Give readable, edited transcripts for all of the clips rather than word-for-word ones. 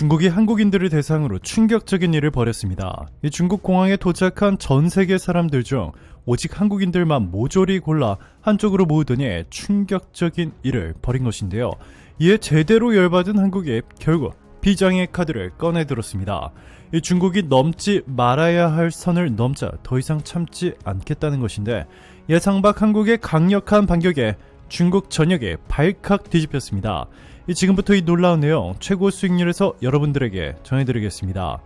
중국이 한국인들을 대상으로 충격적인 일을 벌였습니다. 이 중국 공항에 도착한 전 세계 사람들 중 오직 한국인들만 모조리 골라 한쪽으로 모으더니 충격적인 일을 벌인 것인데요. 이에 제대로 열받은 한국이 결국 비장의 카드를 꺼내들었습니다. 이 중국이 넘지 말아야 할 선을 넘자 더 이상 참지 않겠다는 것인데, 예상 밖 한국의 강력한 반격에 중국 전역이 발칵 뒤집혔습니다. 지금부터 이 놀라운 내용 최고 수익률에서 여러분들에게 전해드리겠습니다.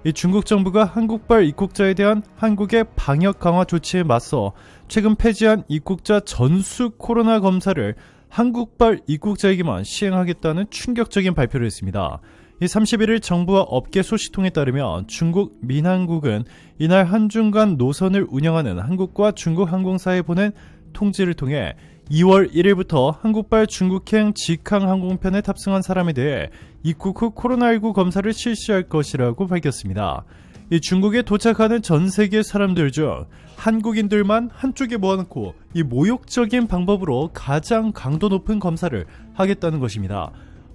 이 중국 정부가 한국발 입국자에 대한 한국의 방역 강화 조치에 맞서 최근 폐지한 입국자 전수 코로나 검사를 한국발 입국자에게만 시행하겠다는 충격적인 발표를 했습니다. 31일 정부와 업계 소식통에 따르면 중국 민항국은 이날 한중간 노선을 운영하는 한국과 중국 항공사에 보낸 통지를 통해 2월 1일부터 한국발 중국행 직항 항공편에 탑승한 사람에 대해 입국 후 코로나19 검사를 실시할 것이라고 밝혔습니다. 이 중국에 도착하는 전 세계 사람들 중 한국인들만 한쪽에 모아놓고 이 모욕적인 방법으로 가장 강도 높은 검사를 하겠다는 것입니다.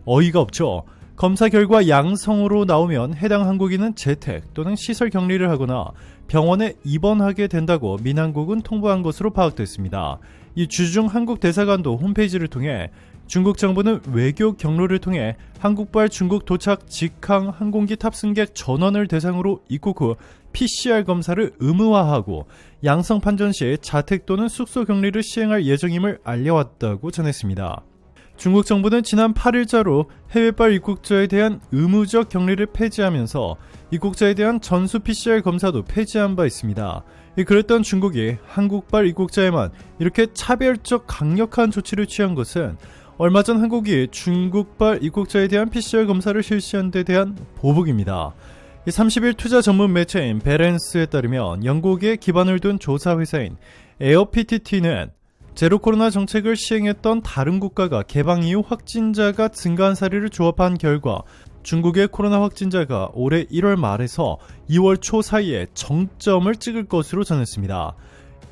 어이가 없죠. 검사 결과 양성으로 나오면 해당 한국인은 재택 또는 시설 격리를 하거나 병원에 입원하게 된다고 민항국은 통보한 것으로 파악됐습니다. 이 주중 한국 대사관도 홈페이지를 통해 중국 정부는 외교 경로를 통해 한국발 중국 도착 직항 항공기 탑승객 전원을 대상으로 입국 후 PCR 검사를 의무화하고 양성 판정 시 자택 또는 숙소 격리를 시행할 예정임을 알려왔다고 전했습니다. 중국 정부는 지난 8일자로 해외발 입국자에 대한 의무적 격리를 폐지하면서 입국자에 대한 전수 PCR 검사도 폐지한 바 있습니다. 그랬던 중국이 한국발 입국자에만 이렇게 차별적 강력한 조치를 취한 것은 얼마 전 한국이 중국발 입국자에 대한 PCR 검사를 실시한 데 대한 보복입니다. 30일 투자 전문 매체인 베렌스에 따르면 영국에 기반을 둔 조사 회사인 에어PTT는 제로 코로나 정책을 시행했던 다른 국가가 개방 이후 확진자가 증가한 사례를 조합한 결과 중국의 코로나 확진자가 올해 1월 말에서 2월 초 사이에 정점을 찍을 것으로 전했습니다.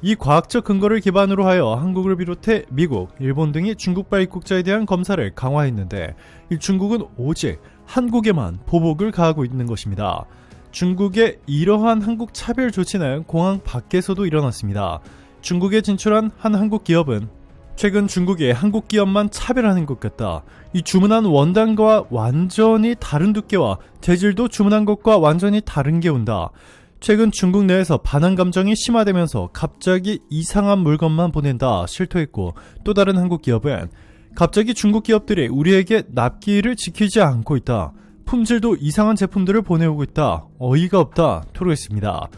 이 과학적 근거를 기반으로 하여 한국을 비롯해 미국, 일본 등이 중국발 입국자에 대한 검사를 강화했는데, 중국은 오직 한국에만 보복을 가하고 있는 것입니다. 중국의 이러한 한국 차별 조치는 공항 밖에서도 일어났습니다. 중국에 진출한 한 한국 기업은 최근 중국이 한국 기업만 차별하는 것 같다. 이 주문한 원단과 완전히 다른 두께와 재질도 주문한 것과 완전히 다른 게 온다. 최근 중국 내에서 반한 감정이 심화되면서 갑자기 이상한 물건만 보낸다 실토했고, 또 다른 한국 기업은 갑자기 중국 기업들이 우리에게 납기를 지키지 않고 있다. 품질도 이상한 제품들을 보내오고 있다. 어이가 없다 토로했습니다.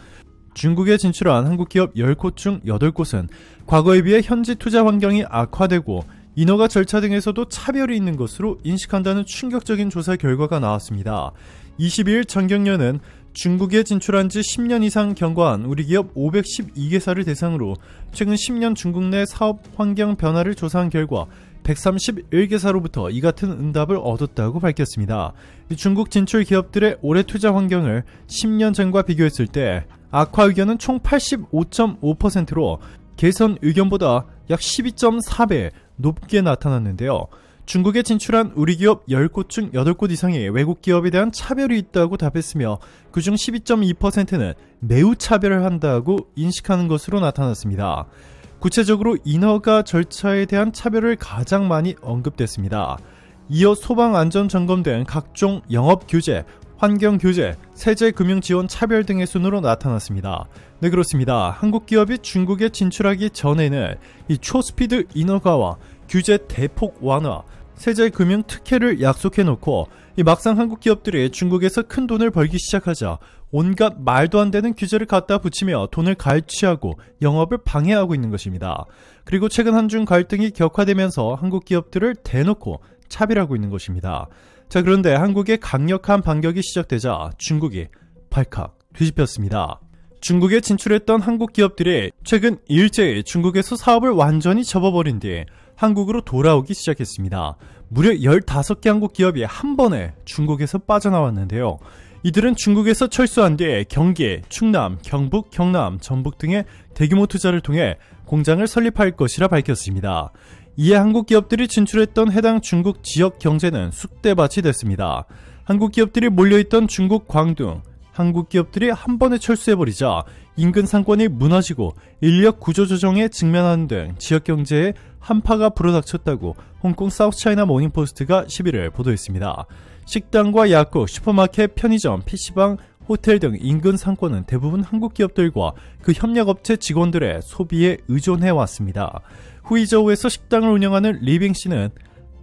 중국에 진출한 한국 기업 10곳 중 8곳은 과거에 비해 현지 투자 환경이 악화되고 인허가 절차 등에서도 차별이 있는 것으로 인식한다는 충격적인 조사 결과가 나왔습니다. 22일 정경련은 중국에 진출한 지 10년 이상 경과한 우리 기업 512개사를 대상으로 최근 10년 중국 내 사업 환경 변화를 조사한 결과 131개사로부터 이 같은 응답을 얻었다고 밝혔습니다. 중국 진출 기업들의 올해 투자 환경을 10년 전과 비교했을 때 악화 의견은 총 85.5%로 개선 의견보다 약 12.4배 높게 나타났는데요. 중국에 진출한 우리 기업 10곳 중 8곳 이상이 외국 기업에 대한 차별이 있다고 답했으며 그중 12.2%는 매우 차별을 한다고 인식하는 것으로 나타났습니다. 구체적으로 인허가 절차에 대한 차별을 가장 많이 언급됐습니다. 이어 소방안전점검 등 각종 영업규제, 환경규제, 세제금융지원 차별 등의 순으로 나타났습니다. 네, 그렇습니다. 한국 기업이 중국에 진출하기 전에는 이 초스피드 인허가와 규제 대폭 완화, 세제금융 특혜를 약속해놓고 막상 한국 기업들이 중국에서 큰 돈을 벌기 시작하자 온갖 말도 안 되는 규제를 갖다 붙이며 돈을 갈취하고 영업을 방해하고 있는 것입니다. 그리고 최근 한중 갈등이 격화되면서 한국 기업들을 대놓고 차별하고 있는 것입니다. 자, 그런데 한국의 강력한 반격이 시작되자 중국이 발칵 뒤집혔습니다. 중국에 진출했던 한국 기업들이 최근 일제히 중국에서 사업을 완전히 접어버린 뒤 한국으로 돌아오기 시작했습니다. 무려 15개 한국 기업이 한 번에 중국에서 빠져나왔는데요. 이들은 중국에서 철수한 뒤 경기, 충남, 경북, 경남, 전북 등의 대규모 투자를 통해 공장을 설립할 것이라 밝혔습니다. 이에 한국 기업들이 진출했던 해당 중국 지역 경제는 쑥대밭이 됐습니다. 한국 기업들이 몰려있던 중국 광둥, 한국 기업들이 한 번에 철수해버리자 인근 상권이 무너지고 인력 구조 조정에 직면하는 등 지역 경제에 한파가 불어닥쳤다고 홍콩 사우스차이나 모닝포스트가 11일 보도했습니다. 식당과 약국, 슈퍼마켓, 편의점, PC방, 호텔 등 인근 상권은 대부분 한국 기업들과 그 협력업체 직원들의 소비에 의존해왔습니다. 후이저우에서 식당을 운영하는 리빙 씨는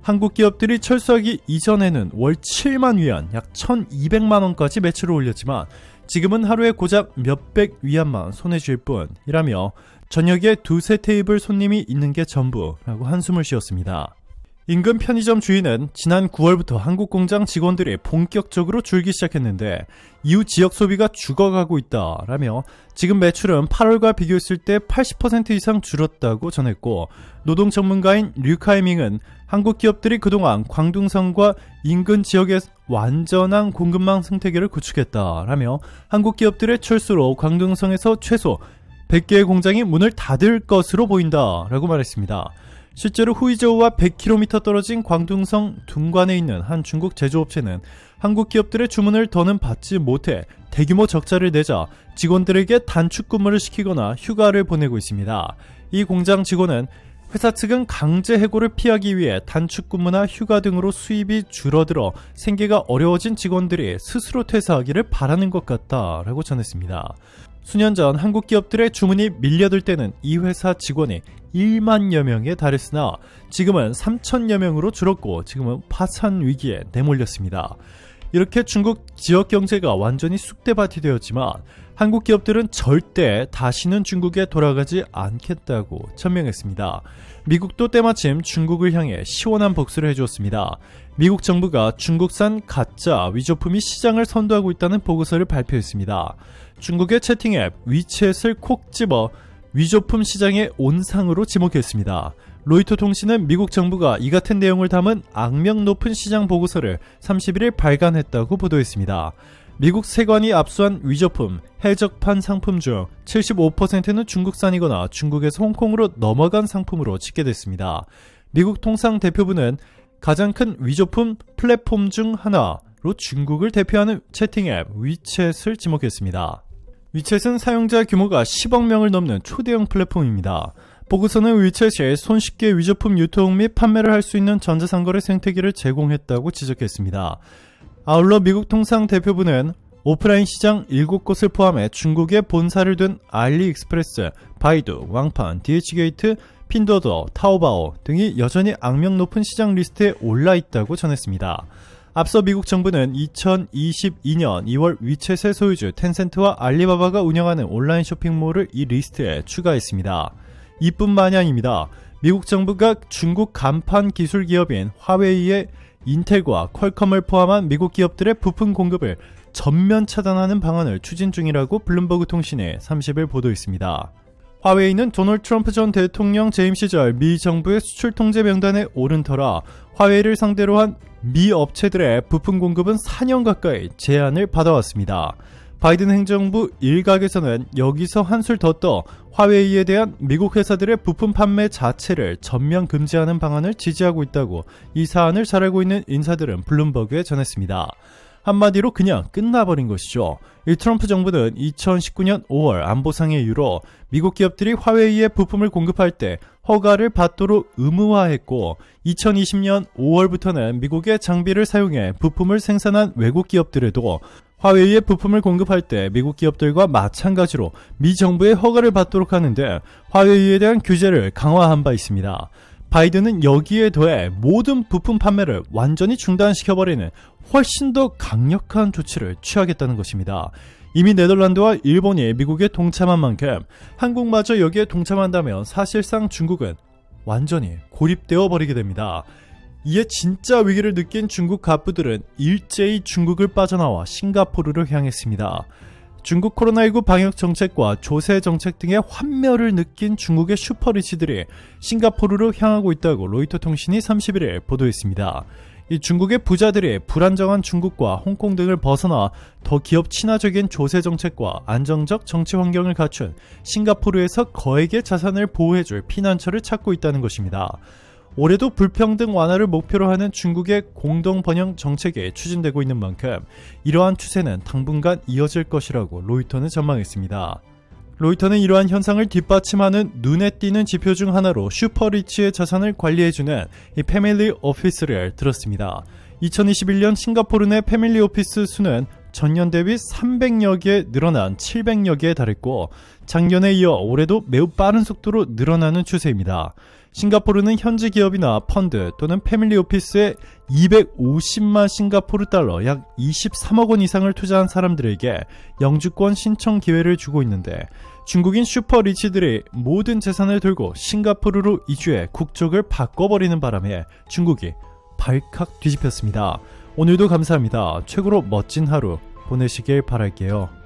한국 기업들이 철수하기 이전에는 월 7만 위안, 약 1,200만 원까지 매출을 올렸지만 지금은 하루에 고작 몇백 위안만 손해질 뿐이라며 저녁에 두세 테이블 손님이 있는 게 전부라고 한숨을 쉬었습니다. 인근 편의점 주인은 지난 9월부터 한국 공장 직원들이 본격적으로 줄기 시작했는데 이후 지역 소비가 죽어가고 있다라며 지금 매출은 8월과 비교했을 때 80% 이상 줄었다고 전했고, 노동 전문가인 류카이밍은 한국 기업들이 그동안 광둥성과 인근 지역의 완전한 공급망 생태계를 구축했다라며 한국 기업들의 철수로 광둥성에서 최소 100개의 공장이 문을 닫을 것으로 보인다라고 말했습니다. 실제로 후이저우와 100km 떨어진 광둥성 둥관에 있는 한 중국 제조업체는 한국 기업들의 주문을 더는 받지 못해 대규모 적자를 내자 직원들에게 단축 근무를 시키거나 휴가를 보내고 있습니다. 이 공장 직원은 회사 측은 강제 해고를 피하기 위해 단축 근무나 휴가 등으로 수입이 줄어들어 생계가 어려워진 직원들이 스스로 퇴사하기를 바라는 것 같다라고 전했습니다. 수년 전 한국 기업들의 주문이 밀려들 때는 이 회사 직원이 1만여 명에 달했으나 지금은 3천여 명으로 줄었고 지금은 파산 위기에 내몰렸습니다. 이렇게 중국 지역 경제가 완전히 쑥대밭이 되었지만 한국 기업들은 절대 다시는 중국에 돌아가지 않겠다고 천명했습니다. 미국도 때마침 중국을 향해 시원한 복수를 해주었습니다. 미국 정부가 중국산 가짜 위조품이 시장을 선도하고 있다는 보고서를 발표했습니다. 중국의 채팅 앱 위챗을 콕 집어 위조품 시장의 온상으로 지목했습니다. 로이터 통신은 미국 정부가 이 같은 내용을 담은 악명 높은 시장 보고서를 31일 발간했다고 보도했습니다. 미국 세관이 압수한 위조품, 해적판 상품 중 75%는 중국산이거나 중국에서 홍콩으로 넘어간 상품으로 집계됐습니다. 미국 통상대표부는 가장 큰 위조품 플랫폼 중 하나로 중국을 대표하는 채팅 앱 위챗을 지목했습니다. 위챗은 사용자 규모가 10억 명을 넘는 초대형 플랫폼입니다. 보고서는 위챗이 손쉽게 위조품 유통 및 판매를 할 수 있는 전자상거래 생태계를 제공했다고 지적했습니다. 아울러 미국 통상대표부는 오프라인 시장 7곳을 포함해 중국에 본사를 둔 알리익스프레스, 바이두, 왕판, DH게이트, 핀도더, 타오바오 등이 여전히 악명 높은 시장 리스트에 올라있다고 전했습니다. 앞서 미국 정부는 2022년 2월 위챗의 소유주 텐센트와 알리바바가 운영하는 온라인 쇼핑몰을 이 리스트에 추가했습니다. 이뿐만이 아닙니다. 미국 정부가 중국 간판 기술 기업인 화웨이의 인텔과 퀄컴을 포함한 미국 기업들의 부품 공급을 전면 차단하는 방안을 추진 중이라고 블룸버그 통신에 30일 보도했습니다. 화웨이는 도널드 트럼프 전 대통령 재임 시절 미 정부의 수출 통제 명단에 오른 터라 화웨이를 상대로 한 미 업체들의 부품 공급은 4년 가까이 제한을 받아왔습니다. 바이든 행정부 일각에서는 여기서 한술 더 떠 화웨이에 대한 미국 회사들의 부품 판매 자체를 전면 금지하는 방안을 지지하고 있다고 이 사안을 잘 알고 있는 인사들은 블룸버그에 전했습니다. 한마디로 그냥 끝나버린 것이죠. 이 트럼프 정부는 2019년 5월 안보상의 이유로 미국 기업들이 화웨이에 부품을 공급할 때 허가를 받도록 의무화했고 2020년 5월부터는 미국의 장비를 사용해 부품을 생산한 외국 기업들에도 화웨이에 부품을 공급할 때 미국 기업들과 마찬가지로 미 정부의 허가를 받도록 하는데 화웨이에 대한 규제를 강화한 바 있습니다. 바이든은 여기에 더해 모든 부품 판매를 완전히 중단시켜버리는 훨씬 더 강력한 조치를 취하겠다는 것입니다. 이미 네덜란드와 일본이 미국에 동참한 만큼 한국마저 여기에 동참한다면 사실상 중국은 완전히 고립되어 버리게 됩니다. 이에 진짜 위기를 느낀 중국 갑부들은 일제히 중국을 빠져나와 싱가포르를 향했습니다. 중국 코로나19 방역 정책과 조세 정책 등의 환멸을 느낀 중국의 슈퍼리치들이 싱가포르로 향하고 있다고 로이터 통신이 31일 보도했습니다. 이 중국의 부자들이 불안정한 중국과 홍콩 등을 벗어나 더 기업 친화적인 조세 정책과 안정적 정치 환경을 갖춘 싱가포르에서 거액의 자산을 보호해줄 피난처를 찾고 있다는 것입니다. 올해도 불평등 완화를 목표로 하는 중국의 공동 번영 정책이 추진되고 있는 만큼 이러한 추세는 당분간 이어질 것이라고 로이터는 전망했습니다. 로이터는 이러한 현상을 뒷받침하는 눈에 띄는 지표 중 하나로 슈퍼리치의 자산을 관리해주는 이 패밀리 오피스를 들었습니다. 2021년 싱가포르 내 패밀리 오피스 수는 전년 대비 300여 개 늘어난 700여 개에 달했고 작년에 이어 올해도 매우 빠른 속도로 늘어나는 추세입니다. 싱가포르는 현지 기업이나 펀드 또는 패밀리 오피스에 250만 싱가포르 달러 약 23억 원 이상을 투자한 사람들에게 영주권 신청 기회를 주고 있는데 중국인 슈퍼리치들이 모든 재산을 들고 싱가포르로 이주해 국적을 바꿔버리는 바람에 중국이 발칵 뒤집혔습니다. 오늘도 감사합니다. 최고로 멋진 하루 보내시길 바랄게요.